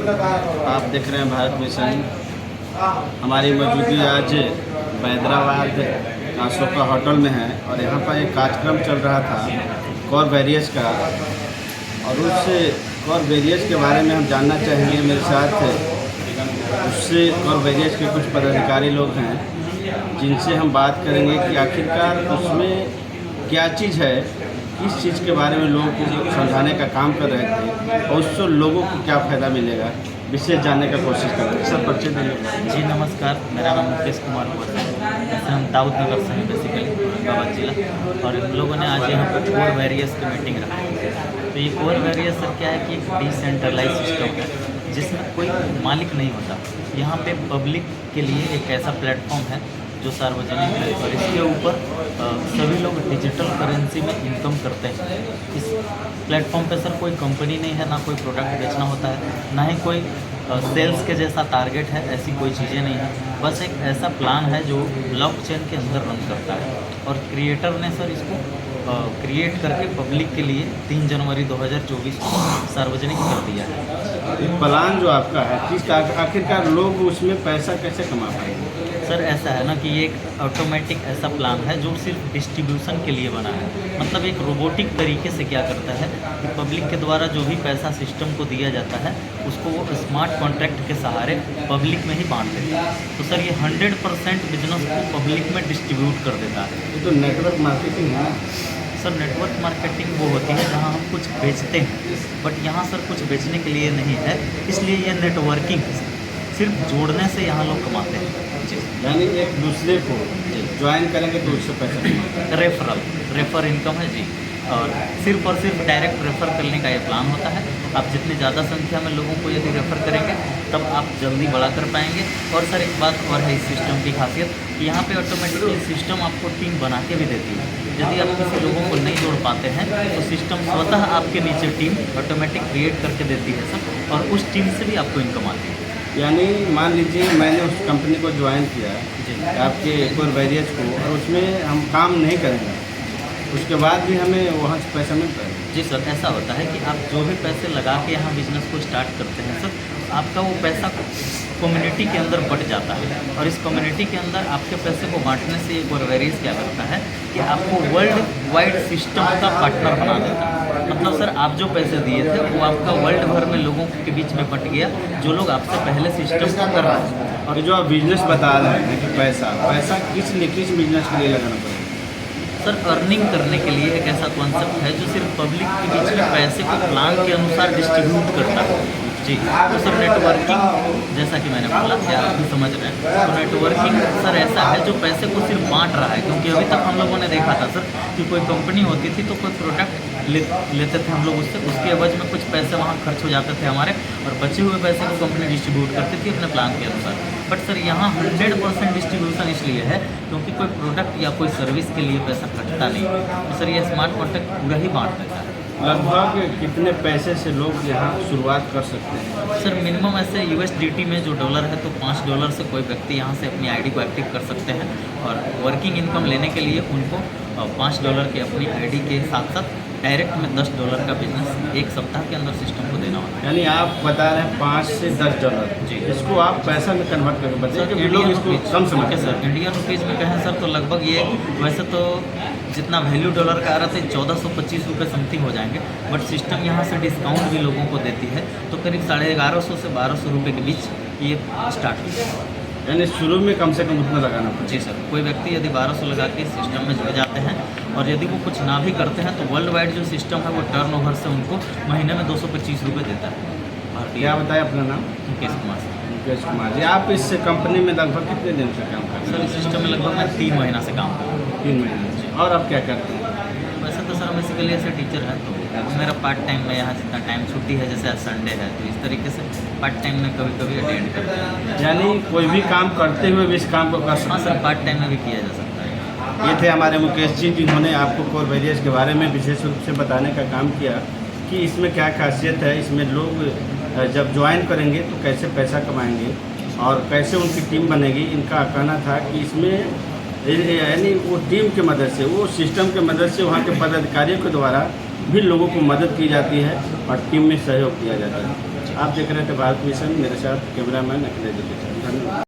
आप देख रहे हैं भारत मिशन। हमारी मौजूदगी आज हैदराबाद अशोका होटल में है और यहाँ पर एक कार्यक्रम चल रहा था कोर बैरियर्स का, और उस कोर बैरियर्स के बारे में हम जानना चाहेंगे। मेरे साथ उससे कोर बैरियर्स के कुछ पदाधिकारी लोग हैं जिनसे हम बात करेंगे कि आखिरकार उसमें क्या चीज़ है, किस चीज़ के बारे में लोगों को समझाने का काम कर रहे थे और उससे लोगों को क्या फ़ायदा मिलेगा, विशेष जानने का कोशिश कर रहे हैं। सर परिचय देंगे। जी नमस्कार, मेरा नाम मुकेश कुमार हुआ है। वैसे हम दाऊद नगर से हैं बेसिकली, औरंगाबाद जिला। और हम लोगों ने आज यहाँ पर कोर बैरियर्स की मीटिंग रखी है। तो ये कोर बैरियर्स सर क्या है कि एक डिसेंट्रलाइज सिस्टम है जिसमें कोई मालिक नहीं होता। यहाँ पे पब्लिक के लिए एक ऐसा प्लेटफॉर्म है जो सार्वजनिक है और इसके ऊपर सभी लोग डिजिटल करेंसी में इनकम करते हैं। इस प्लेटफॉर्म पे सर कोई कंपनी नहीं है, ना कोई प्रोडक्ट बेचना होता है, ना ही कोई सेल्स के जैसा टारगेट है, ऐसी कोई चीज़ें नहीं है। बस एक ऐसा प्लान है जो ब्लॉकचेन के अंदर रन करता है और क्रिएटर ने सर इसको क्रिएट करके पब्लिक के लिए 3 जनवरी 2024 को सार्वजनिक कर दिया है। प्लान जो आपका है, किस आखिरकार लोग उसमें पैसा कैसे कमा पाएंगे? सर ऐसा है ना कि ये एक ऑटोमेटिक ऐसा प्लान है जो सिर्फ डिस्ट्रीब्यूशन के लिए बना है। मतलब एक रोबोटिक तरीके से क्या करता है कि पब्लिक के द्वारा जो भी पैसा सिस्टम को दिया जाता है उसको वो स्मार्ट कॉन्ट्रैक्ट के सहारे पब्लिक में ही बांट देता है। तो सर ये 100% बिजनेस को पब्लिक में डिस्ट्रीब्यूट कर देता है। ये तो नेटवर्क मार्केटिंग है ना? सर नेटवर्क मार्केटिंग वो होती है जहाँ हम कुछ बेचते हैं, बट यहाँ सर कुछ बेचने के लिए नहीं है, इसलिए ये नेटवर्किंग सिर्फ जोड़ने से यहाँ लोग कमाते हैं। यानी एक दूसरे को ज्वाइन करेंगे तो उससे पैसा कमाएंगे। रेफर इनकम है जी। और सिर्फ डायरेक्ट रेफ़र करने का ये प्लान होता है। आप जितनी ज़्यादा संख्या में लोगों को यदि रेफ़र करेंगे तब आप जल्दी बढ़ा कर पाएंगे। और सर एक बात और है इस सिस्टम की खासियत कि यहाँ पे ऑटोमेटिकली सिस्टम आपको टीम बना के भी देती है। यदि आप किसी लोगों को नहीं जोड़ पाते हैं तो सिस्टम स्वतः आपके नीचे टीम ऑटोमेटिक क्रिएट करके देती है सर, और उस टीम से भी आपको इनकम आती है। यानी मान लीजिए मैंने उस कंपनी को ज्वाइन किया जी, आपके कोर बैरियर्स को, और उसमें हम काम नहीं करेंगे, उसके बाद भी हमें वहाँ से पैसा मिलता है? जी सर, ऐसा होता है कि आप जो भी पैसे लगा के यहाँ बिजनेस को स्टार्ट करते हैं सर, आपका वो पैसा कम्युनिटी के अंदर बट जाता है। और इस कम्युनिटी के अंदर आपके पैसे को बांटने से ये कोर बैरियर्स क्या करता है कि आपको वर्ल्ड वाइड सिस्टम का पार्टनर बना देता है। मतलब सर आप जो पैसे दिए थे वो आपका वर्ल्ड भर में लोगों के बीच में बट गया जो लोग आपसे पहले सिस्टम को कर रहे हैं। और जो आप बिजनेस बता रहे हैं कि पैसा किस बिजनेस के लिए लगाना पड़ेगा? सर अर्निंग करने के लिए एक ऐसा कॉन्सेप्ट है जो सिर्फ पब्लिक के बीच में पैसे को प्लान के अनुसार डिस्ट्रीब्यूट करता है जी। तो सर नेटवर्किंग, जैसा कि मैंने बोला कि आप भी समझ रहे हैं, तो नेटवर्किंग सर ऐसा है जो पैसे को सिर्फ बांट रहा है। क्योंकि अभी तक हम लोगों ने देखा था सर कि कोई कंपनी होती थी तो कोई प्रोडक्ट लेते थे हम लोग उसके एवज में कुछ पैसे वहाँ खर्च हो जाते थे हमारे, और बचे हुए पैसे को कंपनी डिस्ट्रीब्यूट करती थी अपने प्लान के अनुसार। बट सर यहाँ 100% डिस्ट्रीब्यूशन इसलिए है क्योंकि कोई प्रोडक्ट या कोई सर्विस के लिए पैसा कटता नहीं। तो सर ये स्मार्ट कॉन्ट्रैक्ट पूरा ही बांट देता है। लगभग कितने पैसे से लोग यहाँ शुरुआत कर सकते हैं? सर मिनिमम ऐसे USDT में जो डॉलर है तो $5 से कोई व्यक्ति यहाँ से अपनी आईडी को एक्टिव कर सकते हैं। और वर्किंग इनकम लेने के लिए उनको $5 की अपनी आईडी के साथ साथ डायरेक्ट में $10 का बिजनेस एक सप्ताह के अंदर सिस्टम को देना होता है। यानी आप बता रहे हैं $5 से $10 जी। इसको आप पैसा में कन्वर्ट करके बताइए कि लोग इसको कम समझते हैं। सर इंडियन रुपीज़ में कहें सर तो लगभग ये वैसे तो जितना वैल्यू डॉलर का आ रहा था 1425 रुपये समथिंग हो जाएंगे, बट सिस्टम यहाँ से डिस्काउंट भी लोगों को देती है तो करीब 1150 से 1200 रुपये के बीच ये स्टार्ट होता है। यानी शुरू में कम से कम उतना लगाना पड़ेगा? जी सर, कोई व्यक्ति यदि 1200 लगा के सिस्टम में जुड़ जाते हैं और यदि वो कुछ ना भी करते हैं तो वर्ल्ड वाइड जो सिस्टम है वो टर्नओवर से उनको महीने में 225 रुपये देता है। क्या बताएं अपना नाम? मुकेश कुमार सर। मुकेश कुमार जी, आप इस कंपनी में लगभग कितने दिन से काम करते हैं? सर इस सिस्टम में लगभग मैं 3 महीना से काम कर रहा हूँ। 3 महीने से। और आप क्या करते हैं? वैसे तो सर बेसिकली ऐसे टीचर है तो मेरा पार्ट टाइम में यहाँ जितना टाइम छुट्टी है, जैसे आज संडे है तो इस तरीके से पार्ट टाइम में कभी कभी अटेंड करते हैं। यानी कोई भी काम करते हुए भी इस काम को कर सकते हैं? हाँ सर, पार्ट टाइम में भी किया जा सकता है। ये थे हमारे मुकेश जी जिन्होंने आपको कोर बैरियर्स के बारे में विशेष रूप से बताने का काम किया कि इसमें क्या खासियत है, इसमें लोग जब ज्वाइन करेंगे तो कैसे पैसा कमाएंगे और कैसे उनकी टीम बनेगी। इनका कहना था कि इसमें यानी वो टीम की मदद से, वो सिस्टम की मदद से वहाँ के पदाधिकारियों के द्वारा भी लोगों को मदद की जाती है और टीम में सहयोग किया जाता है। आप देख रहे थे भारत मिशन, मेरे साथ कैमरामैन अखिलेश। धन्यवाद।